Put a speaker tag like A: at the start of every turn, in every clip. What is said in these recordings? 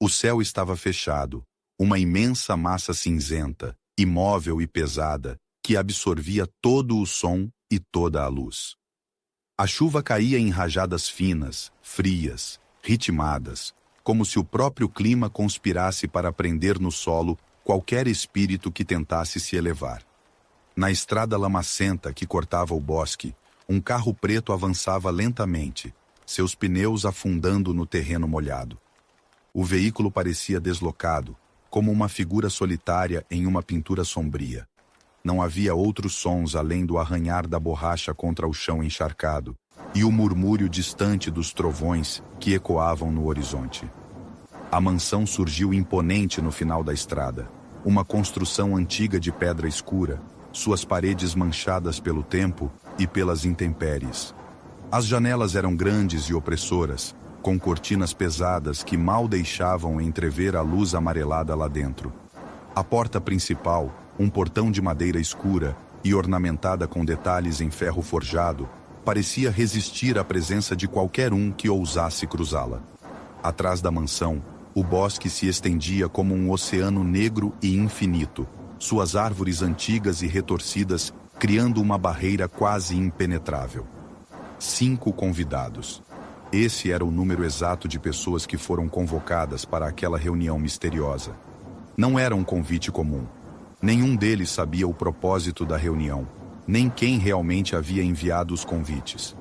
A: O céu estava fechado, uma imensa massa cinzenta, imóvel e pesada, que absorvia todo o som e toda a luz. A chuva caía em rajadas finas, frias, ritmadas, como se o próprio clima conspirasse para prender no solo qualquer espírito que tentasse se elevar. Na estrada lamacenta que cortava o bosque, um carro preto avançava lentamente, seus pneus afundando no terreno molhado. O veículo parecia deslocado, como uma figura solitária em uma pintura sombria. Não havia outros sons além do arranhar da borracha contra o chão encharcado e o murmúrio distante dos trovões que ecoavam no horizonte. A mansão surgiu imponente no final da estrada, uma construção antiga de pedra escura, suas paredes manchadas pelo tempo e pelas intempéries. As janelas eram grandes e opressoras, com cortinas pesadas que mal deixavam entrever a luz amarelada lá dentro. A porta principal, um portão de madeira escura e ornamentada com detalhes em ferro forjado, parecia resistir à presença de qualquer um que ousasse cruzá-la. Atrás da mansão, o bosque se estendia como um oceano negro e infinito, suas árvores antigas e retorcidas criando uma barreira quase impenetrável. 5 convidados. Esse era o número exato de pessoas que foram convocadas para aquela reunião misteriosa. Não era um convite comum. Nenhum deles sabia o propósito da reunião, nem quem realmente havia enviado os convites.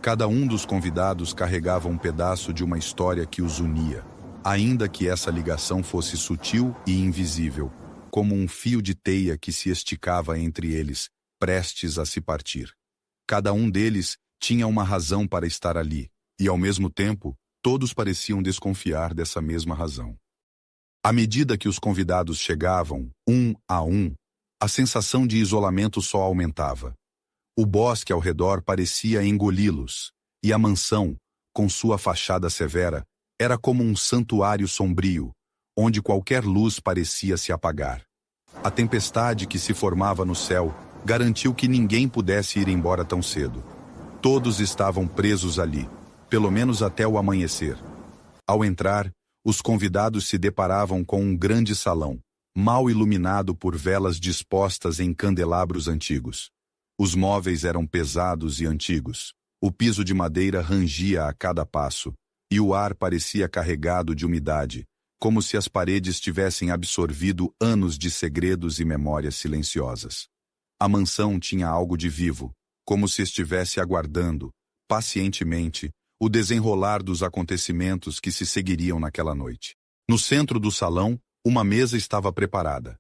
A: Cada um dos convidados carregava um pedaço de uma história que os unia, ainda que essa ligação fosse sutil e invisível, como um fio de teia que se esticava entre eles, prestes a se partir. Cada um deles tinha uma razão para estar ali, e ao mesmo tempo, todos pareciam desconfiar dessa mesma razão. À medida que os convidados chegavam, um a um, a sensação de isolamento só aumentava. O bosque ao redor parecia engoli-los, e a mansão, com sua fachada severa, era como um santuário sombrio, onde qualquer luz parecia se apagar. A tempestade que se formava no céu garantiu que ninguém pudesse ir embora tão cedo. Todos estavam presos ali, pelo menos até o amanhecer. Ao entrar, os convidados se deparavam com um grande salão, mal iluminado por velas dispostas em candelabros antigos. Os móveis eram pesados e antigos, o piso de madeira rangia a cada passo, e o ar parecia carregado de umidade, como se as paredes tivessem absorvido anos de segredos e memórias silenciosas. A mansão tinha algo de vivo, como se estivesse aguardando, pacientemente, o desenrolar dos acontecimentos que se seguiriam naquela noite. No centro do salão, uma mesa estava preparada.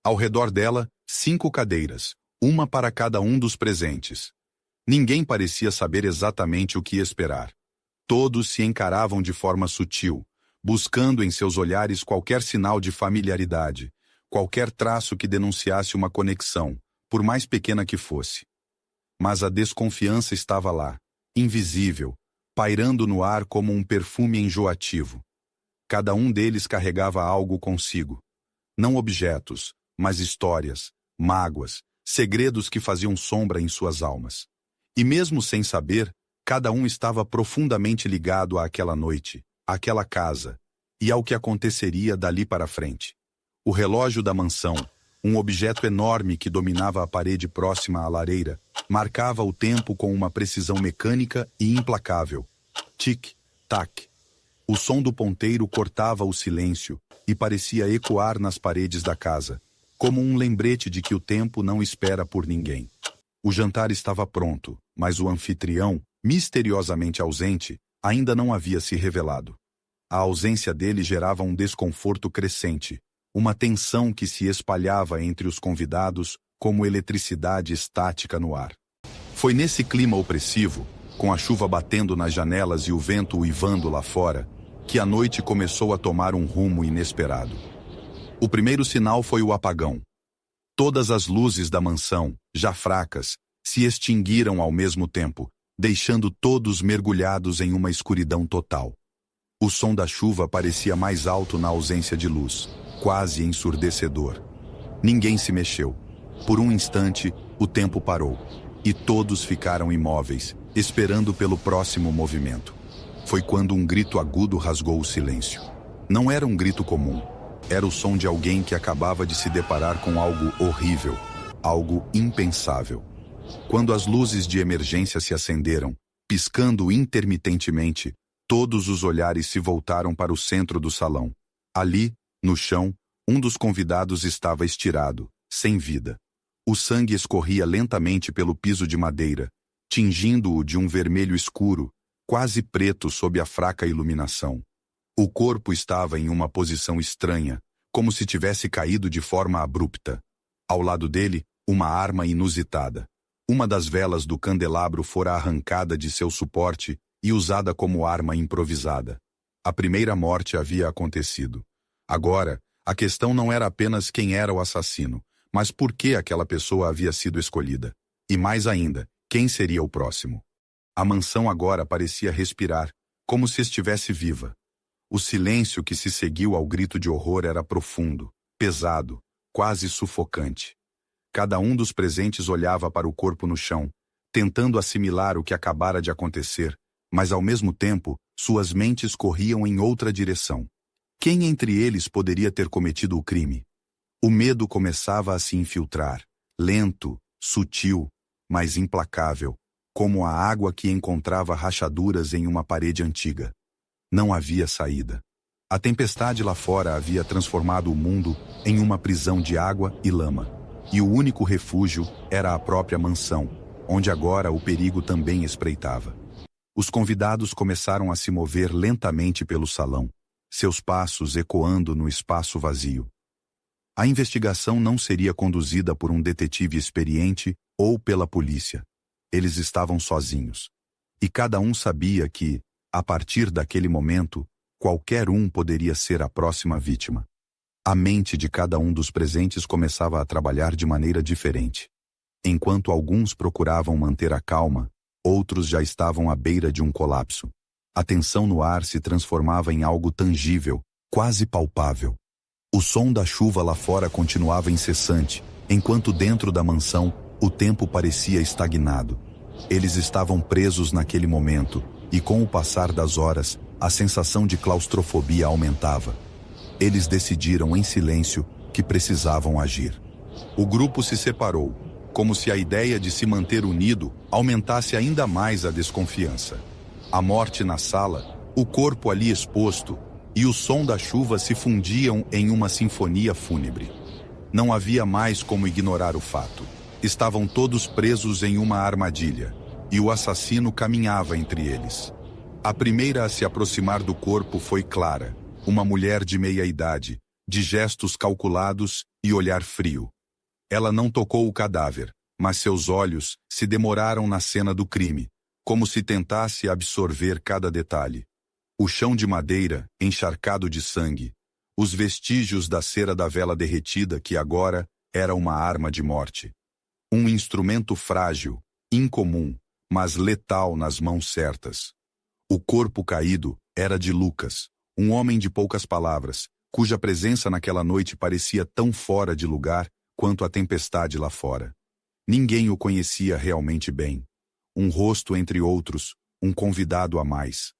A: Ao redor dela, 5 cadeiras, uma para cada um dos presentes. Ninguém parecia saber exatamente o que esperar. Todos se encaravam de forma sutil, buscando em seus olhares qualquer sinal de familiaridade, qualquer traço que denunciasse uma conexão, por mais pequena que fosse. Mas a desconfiança estava lá, invisível, pairando no ar como um perfume enjoativo. Cada um deles carregava algo consigo. Não objetos, mas histórias, mágoas, segredos que faziam sombra em suas almas. E mesmo sem saber, cada um estava profundamente ligado àquela noite, àquela casa, e ao que aconteceria dali para frente. O relógio da mansão, um objeto enorme que dominava a parede próxima à lareira, marcava o tempo com uma precisão mecânica e implacável. Tic-tac. O som do ponteiro cortava o silêncio e parecia ecoar nas paredes da casa, como um lembrete de que o tempo não espera por ninguém. O jantar estava pronto, mas o anfitrião, misteriosamente ausente, ainda não havia se revelado. A ausência dele gerava um desconforto crescente, uma tensão que se espalhava entre os convidados como eletricidade estática no ar. Foi nesse clima opressivo, com a chuva batendo nas janelas e o vento uivando lá fora, que a noite começou a tomar um rumo inesperado. O primeiro sinal foi o apagão. Todas as luzes da mansão, já fracas, se extinguiram ao mesmo tempo, deixando todos mergulhados em uma escuridão total. O som da chuva parecia mais alto na ausência de luz, quase ensurdecedor. Ninguém se mexeu. Por um instante, o tempo parou, e todos ficaram imóveis, esperando pelo próximo movimento. Foi quando um grito agudo rasgou o silêncio. Não era um grito comum. Era o som de alguém que acabava de se deparar com algo horrível, algo impensável. Quando as luzes de emergência se acenderam, piscando intermitentemente, todos os olhares se voltaram para o centro do salão. Ali, no chão, um dos convidados estava estirado, sem vida. O sangue escorria lentamente pelo piso de madeira, tingindo-o de um vermelho escuro, quase preto sob a fraca iluminação. O corpo estava em uma posição estranha, como se tivesse caído de forma abrupta. Ao lado dele, uma arma inusitada. Uma das velas do candelabro fora arrancada de seu suporte e usada como arma improvisada. A primeira morte havia acontecido. Agora, a questão não era apenas quem era o assassino, mas por que aquela pessoa havia sido escolhida. E mais ainda, quem seria o próximo. A mansão agora parecia respirar, como se estivesse viva. O silêncio que se seguiu ao grito de horror era profundo, pesado, quase sufocante. Cada um dos presentes olhava para o corpo no chão, tentando assimilar o que acabara de acontecer, mas ao mesmo tempo, suas mentes corriam em outra direção. Quem entre eles poderia ter cometido o crime? O medo começava a se infiltrar, lento, sutil, mas implacável, como a água que encontrava rachaduras em uma parede antiga. Não havia saída. A tempestade lá fora havia transformado o mundo em uma prisão de água e lama, e o único refúgio era a própria mansão, onde agora o perigo também espreitava. Os convidados começaram a se mover lentamente pelo salão, seus passos ecoando no espaço vazio. A investigação não seria conduzida por um detetive experiente ou pela polícia. Eles estavam sozinhos. E cada um sabia que, a partir daquele momento, qualquer um poderia ser a próxima vítima. A mente de cada um dos presentes começava a trabalhar de maneira diferente. Enquanto alguns procuravam manter a calma, outros já estavam à beira de um colapso. A tensão no ar se transformava em algo tangível, quase palpável. O som da chuva lá fora continuava incessante, enquanto dentro da mansão o tempo parecia estagnado. Eles estavam presos naquele momento, e com o passar das horas, a sensação de claustrofobia aumentava. Eles decidiram em silêncio que precisavam agir. O grupo se separou, como se a ideia de se manter unido aumentasse ainda mais a desconfiança. A morte na sala, o corpo ali exposto e o som da chuva se fundiam em uma sinfonia fúnebre. Não havia mais como ignorar o fato. Estavam todos presos em uma armadilha, e o assassino caminhava entre eles. A primeira a se aproximar do corpo foi Clara, uma mulher de meia-idade, de gestos calculados e olhar frio. Ela não tocou o cadáver, mas seus olhos se demoraram na cena do crime, como se tentasse absorver cada detalhe. O chão de madeira, encharcado de sangue, os vestígios da cera da vela derretida que agora era uma arma de morte. Um instrumento frágil, incomum, mas letal nas mãos certas. O corpo caído era de Lucas, um homem de poucas palavras, cuja presença naquela noite parecia tão fora de lugar quanto a tempestade lá fora. Ninguém o conhecia realmente bem. Um rosto entre outros, um convidado a mais.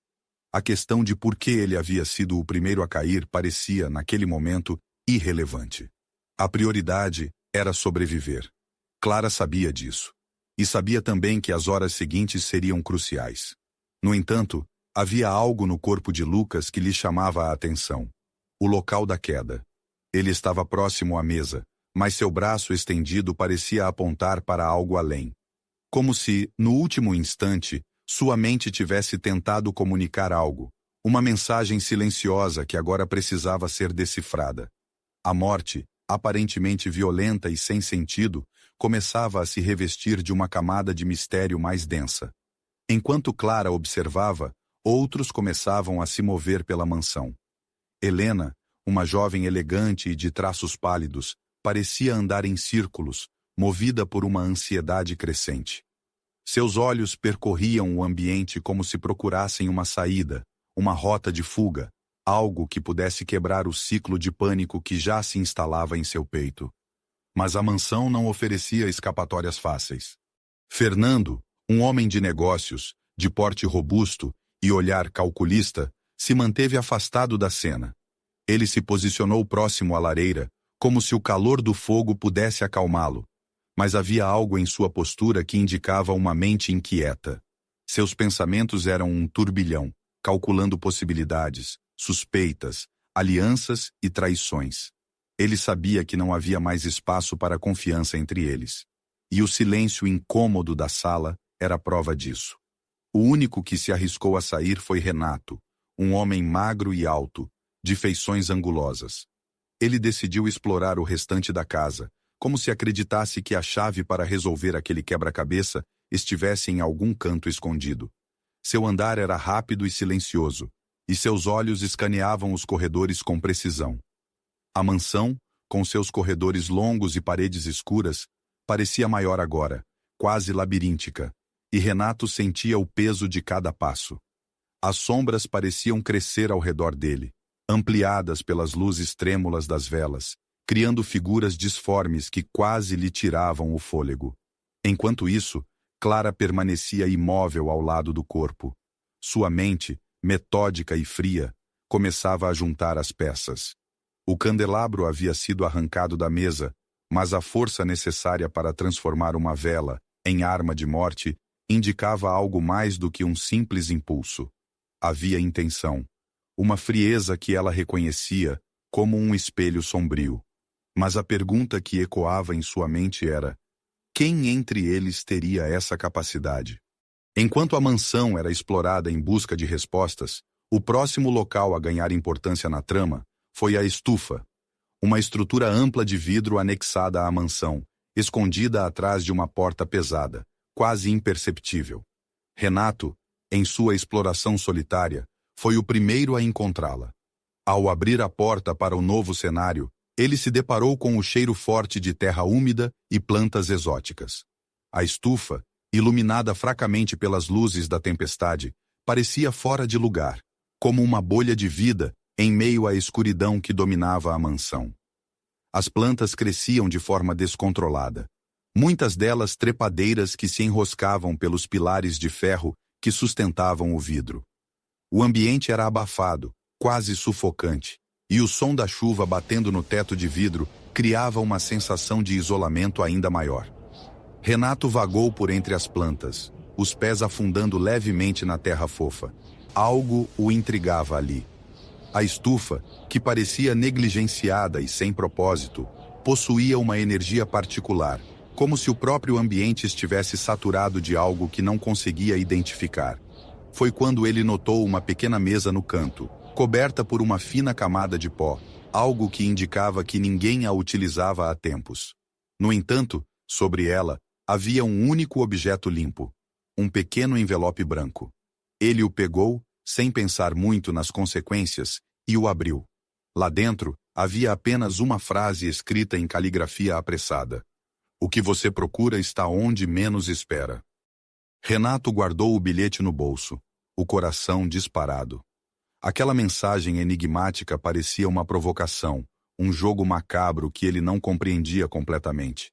A: A questão de por que ele havia sido o primeiro a cair parecia, naquele momento, irrelevante. A prioridade era sobreviver. Clara sabia disso. E sabia também que as horas seguintes seriam cruciais. No entanto, havia algo no corpo de Lucas que lhe chamava a atenção. O local da queda. Ele estava próximo à mesa, mas seu braço estendido parecia apontar para algo além. Como se, no último instante, sua mente tivesse tentado comunicar algo, uma mensagem silenciosa que agora precisava ser decifrada. A morte, aparentemente violenta e sem sentido, começava a se revestir de uma camada de mistério mais densa. Enquanto Clara observava, outros começavam a se mover pela mansão. Helena, uma jovem elegante e de traços pálidos, parecia andar em círculos, movida por uma ansiedade crescente. Seus olhos percorriam o ambiente como se procurassem uma saída, uma rota de fuga, algo que pudesse quebrar o ciclo de pânico que já se instalava em seu peito. Mas a mansão não oferecia escapatórias fáceis. Fernando, um homem de negócios, de porte robusto e olhar calculista, se manteve afastado da cena. Ele se posicionou próximo à lareira, como se o calor do fogo pudesse acalmá-lo. Mas havia algo em sua postura que indicava uma mente inquieta. Seus pensamentos eram um turbilhão, calculando possibilidades, suspeitas, alianças e traições. Ele sabia que não havia mais espaço para confiança entre eles. E o silêncio incômodo da sala era prova disso. O único que se arriscou a sair foi Renato, um homem magro e alto, de feições angulosas. Ele decidiu explorar o restante da casa, como se acreditasse que a chave para resolver aquele quebra-cabeça estivesse em algum canto escondido. Seu andar era rápido e silencioso, e seus olhos escaneavam os corredores com precisão. A mansão, com seus corredores longos e paredes escuras, parecia maior agora, quase labiríntica, e Renato sentia o peso de cada passo. As sombras pareciam crescer ao redor dele, ampliadas pelas luzes trêmulas das velas, criando figuras disformes que quase lhe tiravam o fôlego. Enquanto isso, Clara permanecia imóvel ao lado do corpo. Sua mente, metódica e fria, começava a juntar as peças. O candelabro havia sido arrancado da mesa, mas a força necessária para transformar uma vela em arma de morte indicava algo mais do que um simples impulso. Havia intenção, uma frieza que ela reconhecia como um espelho sombrio. Mas a pergunta que ecoava em sua mente era: quem entre eles teria essa capacidade? Enquanto a mansão era explorada em busca de respostas, o próximo local a ganhar importância na trama foi a estufa, uma estrutura ampla de vidro anexada à mansão, escondida atrás de uma porta pesada, quase imperceptível. Renato, em sua exploração solitária, foi o primeiro a encontrá-la. Ao abrir a porta para o novo cenário, ele se deparou com o cheiro forte de terra úmida e plantas exóticas. A estufa, iluminada fracamente pelas luzes da tempestade, parecia fora de lugar, como uma bolha de vida em meio à escuridão que dominava a mansão. As plantas cresciam de forma descontrolada, muitas delas trepadeiras que se enroscavam pelos pilares de ferro que sustentavam o vidro. O ambiente era abafado, quase sufocante, e o som da chuva batendo no teto de vidro criava uma sensação de isolamento ainda maior. Renato vagou por entre as plantas, os pés afundando levemente na terra fofa. Algo o intrigava ali. A estufa, que parecia negligenciada e sem propósito, possuía uma energia particular, como se o próprio ambiente estivesse saturado de algo que não conseguia identificar. Foi quando ele notou uma pequena mesa no canto, coberta por uma fina camada de pó, algo que indicava que ninguém a utilizava há tempos. No entanto, sobre ela, havia um único objeto limpo, um pequeno envelope branco. Ele o pegou, sem pensar muito nas consequências, e o abriu. Lá dentro, havia apenas uma frase escrita em caligrafia apressada: "O que você procura está onde menos espera." Renato guardou o bilhete no bolso, o coração disparado. Aquela mensagem enigmática parecia uma provocação, um jogo macabro que ele não compreendia completamente.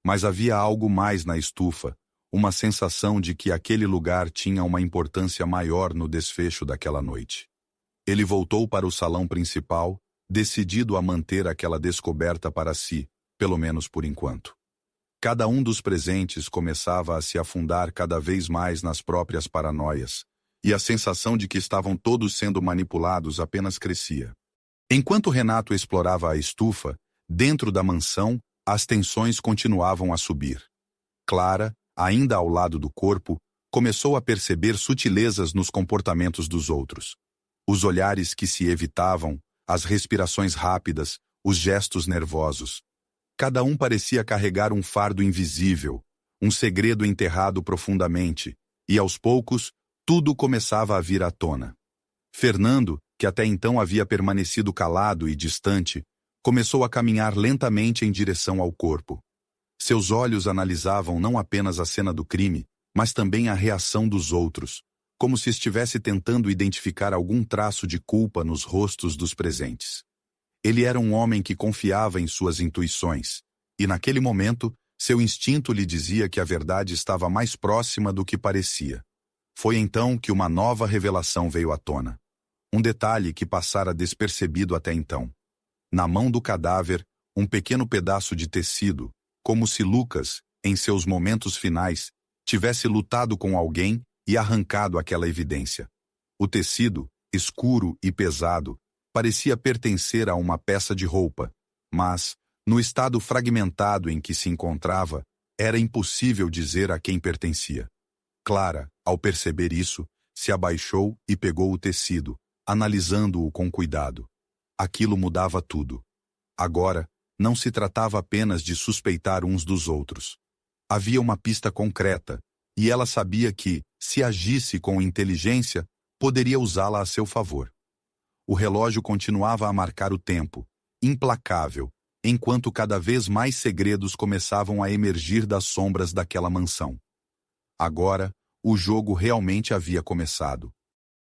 A: Mas havia algo mais na estufa, uma sensação de que aquele lugar tinha uma importância maior no desfecho daquela noite. Ele voltou para o salão principal, decidido a manter aquela descoberta para si, pelo menos por enquanto. Cada um dos presentes começava a se afundar cada vez mais nas próprias paranoias, e a sensação de que estavam todos sendo manipulados apenas crescia. Enquanto Renato explorava a estufa, dentro da mansão, as tensões continuavam a subir. Clara, ainda ao lado do corpo, começou a perceber sutilezas nos comportamentos dos outros. Os olhares que se evitavam, as respirações rápidas, os gestos nervosos. Cada um parecia carregar um fardo invisível, um segredo enterrado profundamente, e aos poucos, tudo começava a vir à tona. Fernando, que até então havia permanecido calado e distante, começou a caminhar lentamente em direção ao corpo. Seus olhos analisavam não apenas a cena do crime, mas também a reação dos outros, como se estivesse tentando identificar algum traço de culpa nos rostos dos presentes. Ele era um homem que confiava em suas intuições, e naquele momento, seu instinto lhe dizia que a verdade estava mais próxima do que parecia. Foi então que uma nova revelação veio à tona. um detalhe que passara despercebido até então. Na mão do cadáver, um pequeno pedaço de tecido, como se Lucas, em seus momentos finais, tivesse lutado com alguém e arrancado aquela evidência. O tecido, escuro e pesado, parecia pertencer a uma peça de roupa, mas, no estado fragmentado em que se encontrava, era impossível dizer a quem pertencia. Clara, ao perceber isso, se abaixou e pegou o tecido, analisando-o com cuidado. Aquilo mudava tudo. Agora, não se tratava apenas de suspeitar uns dos outros. Havia uma pista concreta, e ela sabia que, se agisse com inteligência, poderia usá-la a seu favor. O relógio continuava a marcar o tempo, implacável, enquanto cada vez mais segredos começavam a emergir das sombras daquela mansão. Agora, o jogo realmente havia começado.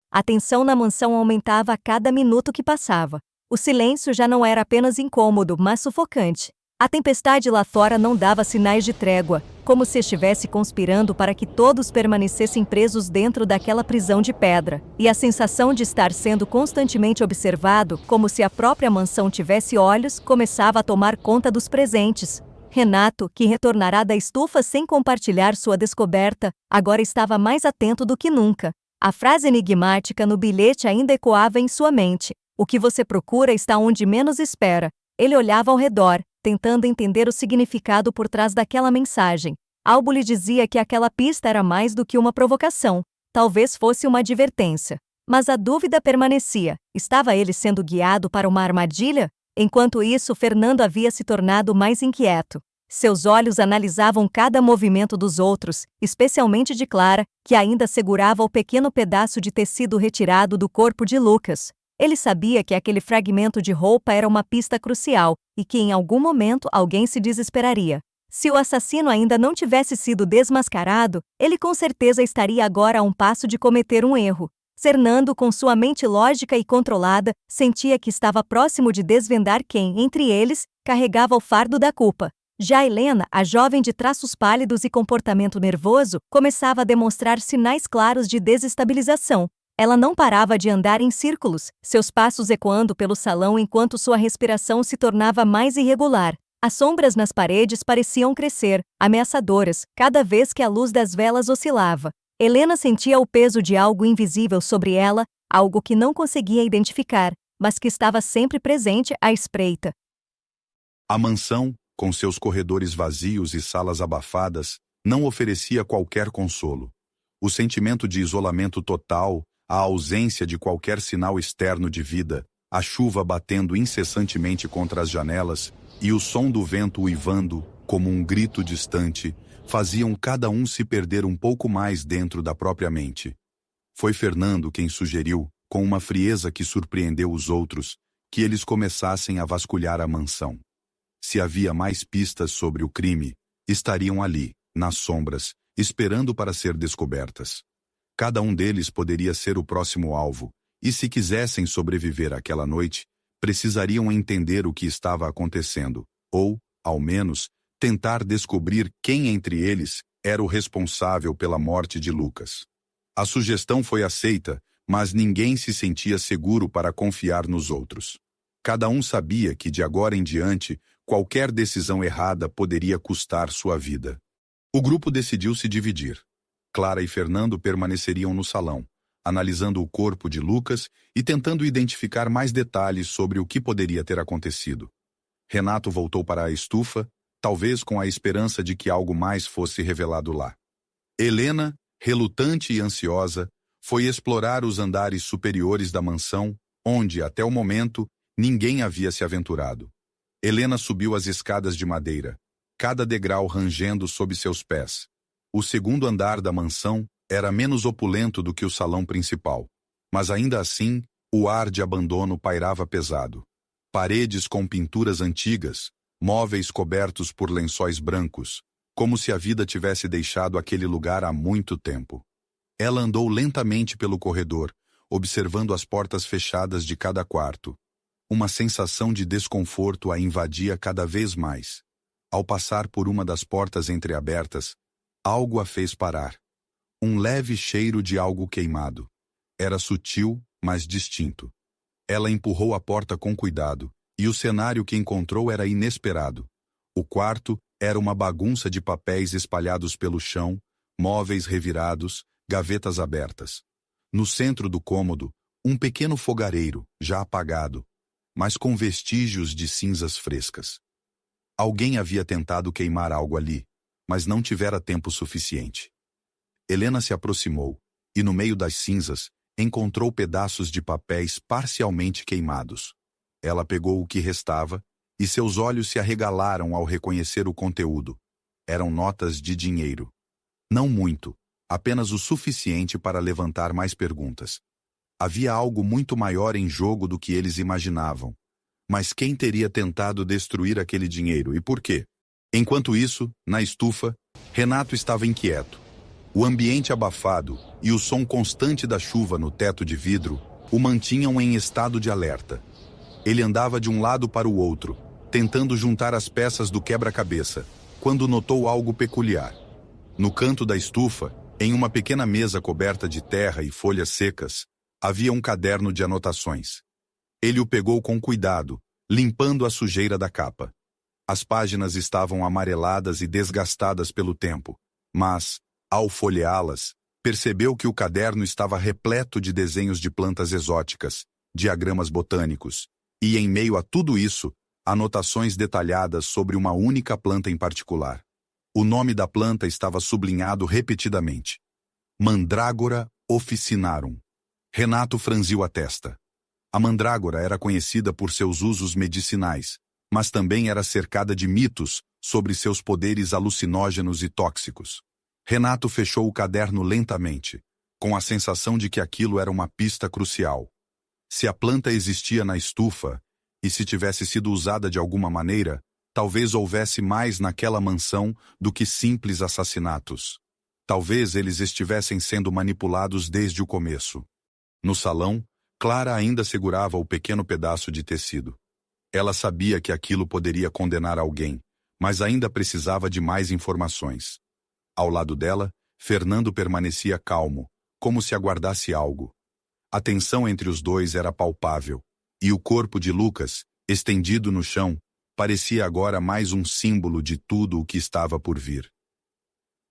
B: A tensão na mansão aumentava a cada minuto que passava. O silêncio já não era apenas incômodo, mas sufocante. A tempestade lá fora não dava sinais de trégua, como se estivesse conspirando para que todos permanecessem presos dentro daquela prisão de pedra. E a sensação de estar sendo constantemente observado, como se a própria mansão tivesse olhos, começava a tomar conta dos presentes. Renato, que retornará da estufa sem compartilhar sua descoberta, agora estava mais atento do que nunca. A frase enigmática no bilhete ainda ecoava em sua mente. O que você procura está onde menos espera. Ele olhava ao redor, tentando entender o significado por trás daquela mensagem. Algo lhe dizia que aquela pista era mais do que uma provocação. Talvez fosse uma advertência. Mas a dúvida permanecia. Estava ele sendo guiado para uma armadilha? Enquanto isso, Fernando havia se tornado mais inquieto. Seus olhos analisavam cada movimento dos outros, especialmente de Clara, que ainda segurava o pequeno pedaço de tecido retirado do corpo de Lucas. Ele sabia que aquele fragmento de roupa era uma pista crucial e que em algum momento alguém se desesperaria. Se o assassino ainda não tivesse sido desmascarado, ele com certeza estaria agora a um passo de cometer um erro. Fernando, com sua mente lógica e controlada, sentia que estava próximo de desvendar quem, entre eles, carregava o fardo da culpa. Já Helena, a jovem de traços pálidos e comportamento nervoso, começava a demonstrar sinais claros de desestabilização. Ela não parava de andar em círculos, seus passos ecoando pelo salão enquanto sua respiração se tornava mais irregular. As sombras nas paredes pareciam crescer, ameaçadoras, cada vez que a luz das velas oscilava. Helena sentia o peso de algo invisível sobre ela, algo que não conseguia identificar, mas que estava sempre presente à espreita.
A: A mansão, com seus corredores vazios e salas abafadas, não oferecia qualquer consolo. O sentimento de isolamento total, a ausência de qualquer sinal externo de vida, a chuva batendo incessantemente contra as janelas e o som do vento uivando, como um grito distante, faziam cada um se perder um pouco mais dentro da própria mente. Foi Fernando quem sugeriu, com uma frieza que surpreendeu os outros, que eles começassem a vasculhar a mansão. Se havia mais pistas sobre o crime, estariam ali, nas sombras, esperando para ser descobertas. Cada um deles poderia ser o próximo alvo, e se quisessem sobreviver àquela noite, precisariam entender o que estava acontecendo, ou, ao menos, tentar descobrir quem entre eles era o responsável pela morte de Lucas. A sugestão foi aceita, mas ninguém se sentia seguro para confiar nos outros. Cada um sabia que, de agora em diante, qualquer decisão errada poderia custar sua vida. O grupo decidiu se dividir. Clara e Fernando permaneceriam no salão, analisando o corpo de Lucas e tentando identificar mais detalhes sobre o que poderia ter acontecido. Renato voltou para a estufa, talvez com a esperança de que algo mais fosse revelado lá. Helena, relutante e ansiosa, foi explorar os andares superiores da mansão, onde, até o momento, ninguém havia se aventurado. Helena subiu as escadas de madeira, cada degrau rangendo sob seus pés. O segundo andar da mansão era menos opulento do que o salão principal, mas ainda assim, o ar de abandono pairava pesado. Paredes com pinturas antigas, móveis cobertos por lençóis brancos, como se a vida tivesse deixado aquele lugar há muito tempo. Ela andou lentamente pelo corredor, observando as portas fechadas de cada quarto. Uma sensação de desconforto a invadia cada vez mais. Ao passar por uma das portas entreabertas, algo a fez parar. Um leve cheiro de algo queimado. Era sutil, mas distinto. Ela empurrou a porta com cuidado, e o cenário que encontrou era inesperado. O quarto era uma bagunça de papéis espalhados pelo chão, móveis revirados, gavetas abertas. No centro do cômodo, um pequeno fogareiro, já apagado, mas com vestígios de cinzas frescas. Alguém havia tentado queimar algo ali, mas não tivera tempo suficiente. Helena se aproximou, e no meio das cinzas, encontrou pedaços de papéis parcialmente queimados. Ela pegou o que restava, e seus olhos se arregalaram ao reconhecer o conteúdo. Eram notas de dinheiro. Não muito, apenas o suficiente para levantar mais perguntas. Havia algo muito maior em jogo do que eles imaginavam. Mas quem teria tentado destruir aquele dinheiro e por quê? Enquanto isso, na estufa, Renato estava inquieto. O ambiente abafado e o som constante da chuva no teto de vidro o mantinham em estado de alerta. Ele andava de um lado para o outro, tentando juntar as peças do quebra-cabeça, quando notou algo peculiar. No canto da estufa, em uma pequena mesa coberta de terra e folhas secas, havia um caderno de anotações. Ele o pegou com cuidado, limpando a sujeira da capa. As páginas estavam amareladas e desgastadas pelo tempo, mas, ao folheá-las, percebeu que o caderno estava repleto de desenhos de plantas exóticas, diagramas botânicos, e em meio a tudo isso, anotações detalhadas sobre uma única planta em particular. O nome da planta estava sublinhado repetidamente. Mandrágora officinarum. Renato franziu a testa. A mandrágora era conhecida por seus usos medicinais, mas também era cercada de mitos sobre seus poderes alucinógenos e tóxicos. Renato fechou o caderno lentamente, com a sensação de que aquilo era uma pista crucial. Se a planta existia na estufa, e se tivesse sido usada de alguma maneira, talvez houvesse mais naquela mansão do que simples assassinatos. Talvez eles estivessem sendo manipulados desde o começo. No salão, Clara ainda segurava o pequeno pedaço de tecido. Ela sabia que aquilo poderia condenar alguém, mas ainda precisava de mais informações. Ao lado dela, Fernando permanecia calmo, como se aguardasse algo. A tensão entre os dois era palpável, e o corpo de Lucas, estendido no chão, parecia agora mais um símbolo de tudo o que estava por vir.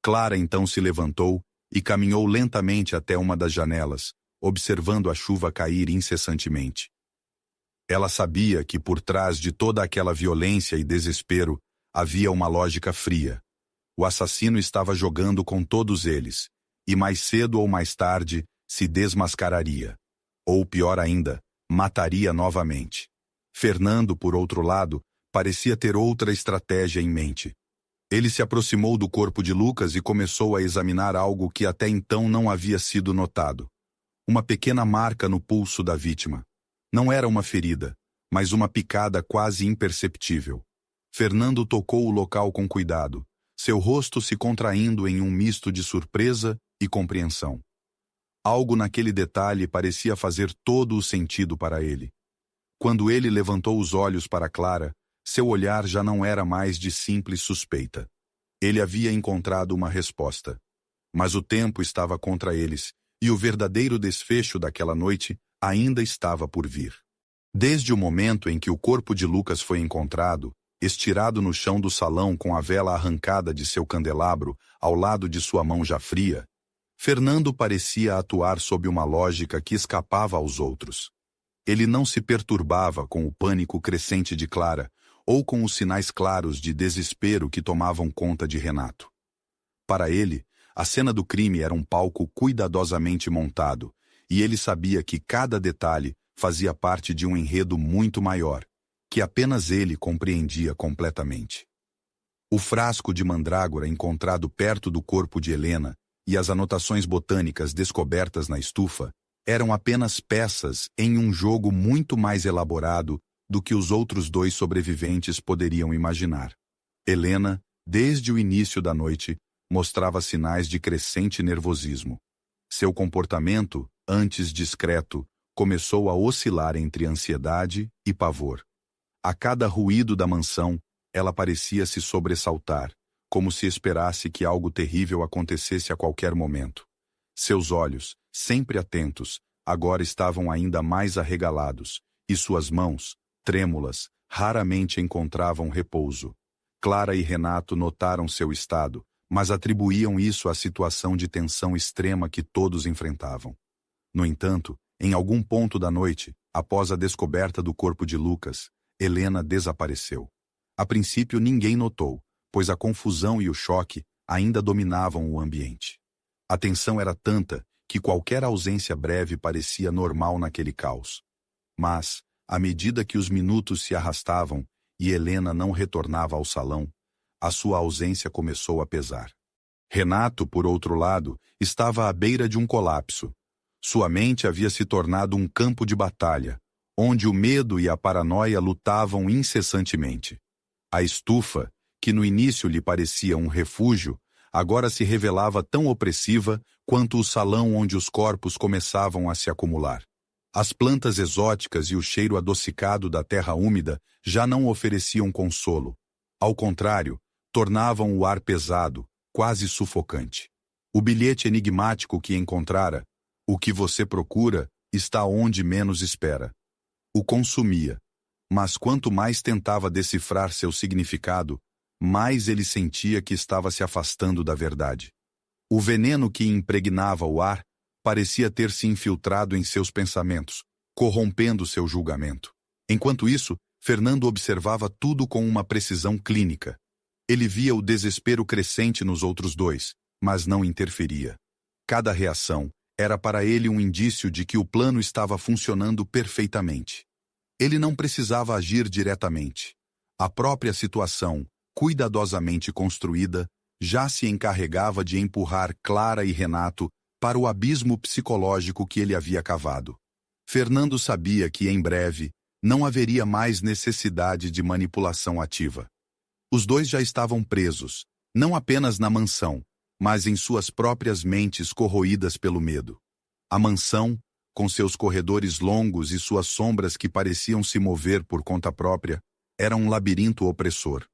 A: Clara então se levantou e caminhou lentamente até uma das janelas, observando a chuva cair incessantemente. Ela sabia que por trás de toda aquela violência e desespero havia uma lógica fria. O assassino estava jogando com todos eles, e mais cedo ou mais tarde se desmascararia. Ou pior ainda, mataria novamente. Fernando, por outro lado, parecia ter outra estratégia em mente. Ele se aproximou do corpo de Lucas e começou a examinar algo que até então não havia sido notado. Uma pequena marca no pulso da vítima. Não era uma ferida, mas uma picada quase imperceptível. Fernando tocou o local com cuidado, seu rosto se contraindo em um misto de surpresa e compreensão. Algo naquele detalhe parecia fazer todo o sentido para ele. Quando ele levantou os olhos para Clara, seu olhar já não era mais de simples suspeita. Ele havia encontrado uma resposta. Mas o tempo estava contra eles, e o verdadeiro desfecho daquela noite ainda estava por vir. Desde o momento em que o corpo de Lucas foi encontrado, estirado no chão do salão com a vela arrancada de seu candelabro ao lado de sua mão já fria, Fernando parecia atuar sob uma lógica que escapava aos outros. Ele não se perturbava com o pânico crescente de Clara ou com os sinais claros de desespero que tomavam conta de Renato. Para ele, a cena do crime era um palco cuidadosamente montado, e ele sabia que cada detalhe fazia parte de um enredo muito maior, que apenas ele compreendia completamente. O frasco de mandrágora encontrado perto do corpo de Helena e as anotações botânicas descobertas na estufa eram apenas peças em um jogo muito mais elaborado do que os outros dois sobreviventes poderiam imaginar. Helena, desde o início da noite, mostrava sinais de crescente nervosismo. Seu comportamento, antes discreto, começou a oscilar entre ansiedade e pavor. A cada ruído da mansão, ela parecia se sobressaltar, como se esperasse que algo terrível acontecesse a qualquer momento. Seus olhos, sempre atentos, agora estavam ainda mais arregalados, e suas mãos, trêmulas, raramente encontravam repouso. Clara e Renato notaram seu estado, mas atribuíam isso à situação de tensão extrema que todos enfrentavam. No entanto, em algum ponto da noite, após a descoberta do corpo de Lucas, Helena desapareceu. A princípio ninguém notou, pois a confusão e o choque ainda dominavam o ambiente. A tensão era tanta que qualquer ausência breve parecia normal naquele caos. Mas, à medida que os minutos se arrastavam e Helena não retornava ao salão, a sua ausência começou a pesar. Renato, por outro lado, estava à beira de um colapso. Sua mente havia se tornado um campo de batalha, onde o medo e a paranoia lutavam incessantemente. A estufa, que no início lhe parecia um refúgio, agora se revelava tão opressiva quanto o salão onde os corpos começavam a se acumular. As plantas exóticas e o cheiro adocicado da terra úmida já não ofereciam consolo. Ao contrário, tornavam o ar pesado, quase sufocante. O bilhete enigmático que encontrara, o que você procura, está onde menos espera. O consumia, mas quanto mais tentava decifrar seu significado, mais ele sentia que estava se afastando da verdade. O veneno que impregnava o ar parecia ter se infiltrado em seus pensamentos, corrompendo seu julgamento. Enquanto isso, Fernando observava tudo com uma precisão clínica. Ele via o desespero crescente nos outros dois, mas não interferia. Cada reação era para ele um indício de que o plano estava funcionando perfeitamente. Ele não precisava agir diretamente. A própria situação, cuidadosamente construída, já se encarregava de empurrar Clara e Renato para o abismo psicológico que ele havia cavado. Fernando sabia que, em breve, não haveria mais necessidade de manipulação ativa. Os dois já estavam presos, não apenas na mansão, mas em suas próprias mentes corroídas pelo medo. A mansão, com seus corredores longos e suas sombras que pareciam se mover por conta própria, era um labirinto opressor.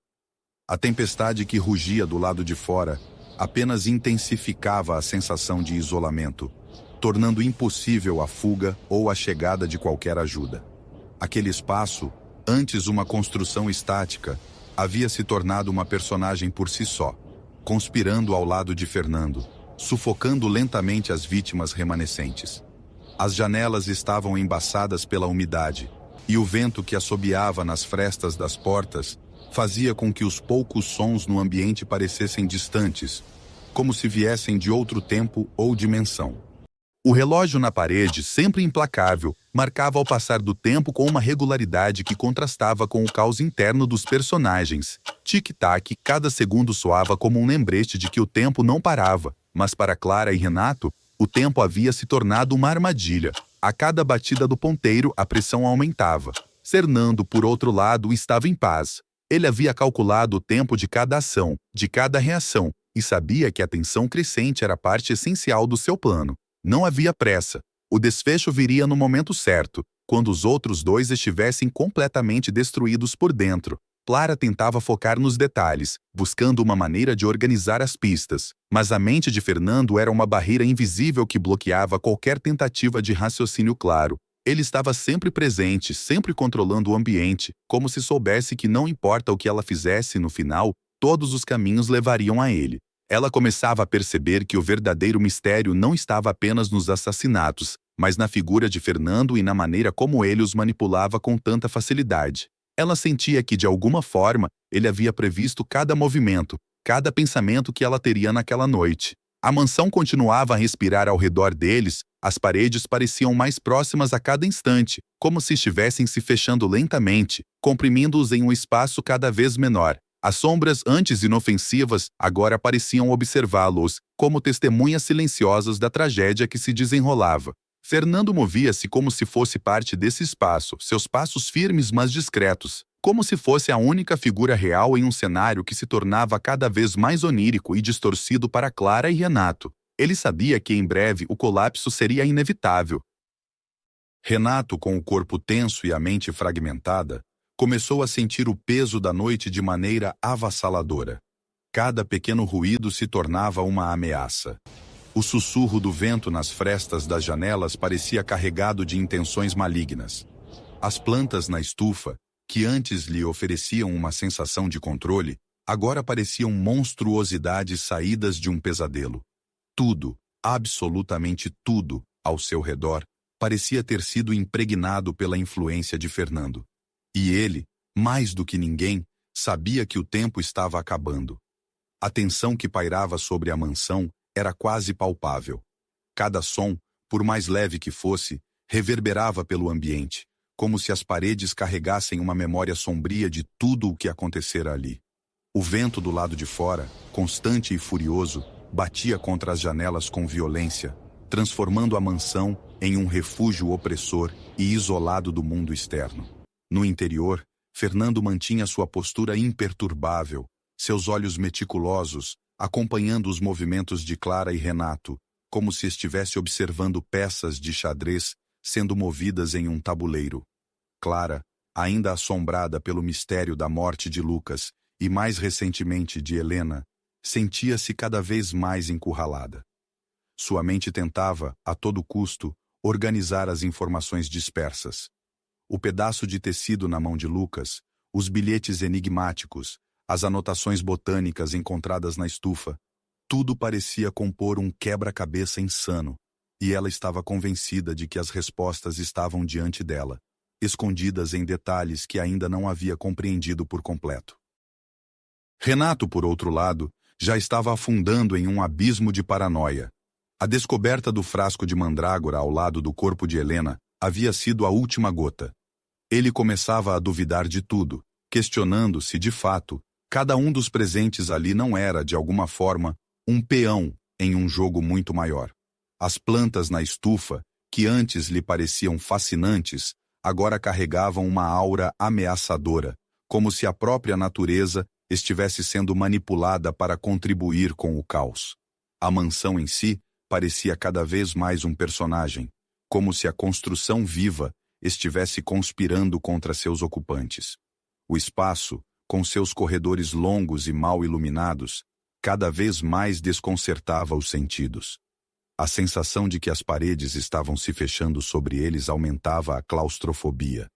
A: A tempestade que rugia do lado de fora apenas intensificava a sensação de isolamento, tornando impossível a fuga ou a chegada de qualquer ajuda. Aquele espaço, antes uma construção estática, havia se tornado uma personagem por si só, conspirando ao lado de Fernando, sufocando lentamente as vítimas remanescentes. As janelas estavam embaçadas pela umidade, e o vento que assobiava nas frestas das portas fazia com que os poucos sons no ambiente parecessem distantes, como se viessem de outro tempo ou dimensão. O relógio na parede, sempre implacável, marcava o passar do tempo com uma regularidade que contrastava com o caos interno dos personagens. Tic-tac, cada segundo soava como um lembrete de que o tempo não parava, mas para Clara e Renato, o tempo havia se tornado uma armadilha. A cada batida do ponteiro, a pressão aumentava. Fernando, por outro lado, estava em paz. Ele havia calculado o tempo de cada ação, de cada reação, e sabia que a tensão crescente era parte essencial do seu plano. Não havia pressa. O desfecho viria no momento certo, quando os outros dois estivessem completamente destruídos por dentro. Clara tentava focar nos detalhes, buscando uma maneira de organizar as pistas, mas a mente de Fernando era uma barreira invisível que bloqueava qualquer tentativa de raciocínio claro. Ele estava sempre presente, sempre controlando o ambiente, como se soubesse que não importa o que ela fizesse no final, todos os caminhos levariam a ele. Ela começava a perceber que o verdadeiro mistério não estava apenas nos assassinatos, mas na figura de Fernando e na maneira como ele os manipulava com tanta facilidade. Ela sentia que, de alguma forma, ele havia previsto cada movimento, cada pensamento que ela teria naquela noite. A mansão continuava a respirar ao redor deles, as paredes pareciam mais próximas a cada instante, como se estivessem se fechando lentamente, comprimindo-os em um espaço cada vez menor. As sombras, antes inofensivas, agora pareciam observá-los, como testemunhas silenciosas da tragédia que se desenrolava. Fernando movia-se como se fosse parte desse espaço, seus passos firmes mas discretos, como se fosse a única figura real em um cenário que se tornava cada vez mais onírico e distorcido para Clara e Renato. Ele sabia que em breve o colapso seria inevitável. Renato, com o corpo tenso e a mente fragmentada, começou a sentir o peso da noite de maneira avassaladora. Cada pequeno ruído se tornava uma ameaça. O sussurro do vento nas frestas das janelas parecia carregado de intenções malignas. As plantas na estufa, que antes lhe ofereciam uma sensação de controle, agora pareciam monstruosidades saídas de um pesadelo. Tudo, absolutamente tudo, ao seu redor, parecia ter sido impregnado pela influência de Fernando. E ele, mais do que ninguém, sabia que o tempo estava acabando. A tensão que pairava sobre a mansão era quase palpável. Cada som, por mais leve que fosse, reverberava pelo ambiente, como se as paredes carregassem uma memória sombria de tudo o que acontecera ali. O vento do lado de fora, constante e furioso, batia contra as janelas com violência, transformando a mansão em um refúgio opressor e isolado do mundo externo. No interior, Fernando mantinha sua postura imperturbável, seus olhos meticulosos, acompanhando os movimentos de Clara e Renato, como se estivesse observando peças de xadrez sendo movidas em um tabuleiro. Clara, ainda assombrada pelo mistério da morte de Lucas e mais recentemente de Helena, sentia-se cada vez mais encurralada. Sua mente tentava, a todo custo, organizar as informações dispersas. O pedaço de tecido na mão de Lucas, os bilhetes enigmáticos, as anotações botânicas encontradas na estufa, tudo parecia compor um quebra-cabeça insano, e ela estava convencida de que as respostas estavam diante dela, escondidas em detalhes que ainda não havia compreendido por completo. Renato, por outro lado, já estava afundando em um abismo de paranoia. A descoberta do frasco de mandrágora ao lado do corpo de Helena havia sido a última gota. Ele começava a duvidar de tudo, questionando se, de fato, cada um dos presentes ali não era, de alguma forma, um peão em um jogo muito maior. As plantas na estufa, que antes lhe pareciam fascinantes, agora carregavam uma aura ameaçadora, como se a própria natureza estivesse sendo manipulada para contribuir com o caos. A mansão em si parecia cada vez mais um personagem, como se a construção viva estivesse conspirando contra seus ocupantes. O espaço, com seus corredores longos e mal iluminados, cada vez mais desconcertava os sentidos. A sensação de que as paredes estavam se fechando sobre eles aumentava a claustrofobia,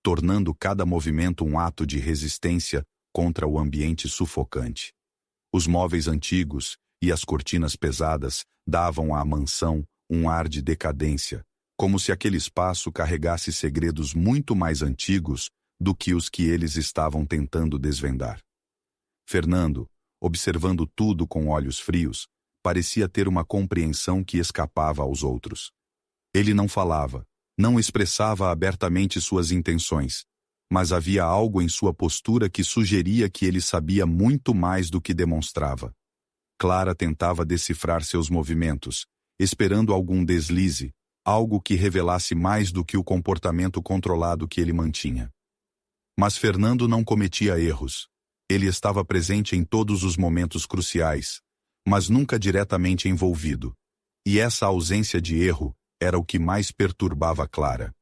A: tornando cada movimento um ato de resistência contra o ambiente sufocante. Os móveis antigos e as cortinas pesadas davam à mansão um ar de decadência, como se aquele espaço carregasse segredos muito mais antigos do que os que eles estavam tentando desvendar. Fernando, observando tudo com olhos frios, parecia ter uma compreensão que escapava aos outros. Ele não falava, não expressava abertamente suas intenções, mas havia algo em sua postura que sugeria que ele sabia muito mais do que demonstrava. Clara tentava decifrar seus movimentos, esperando algum deslize, algo que revelasse mais do que o comportamento controlado que ele mantinha. Mas Fernando não cometia erros. Ele estava presente em todos os momentos cruciais, mas nunca diretamente envolvido. E essa ausência de erro era o que mais perturbava Clara.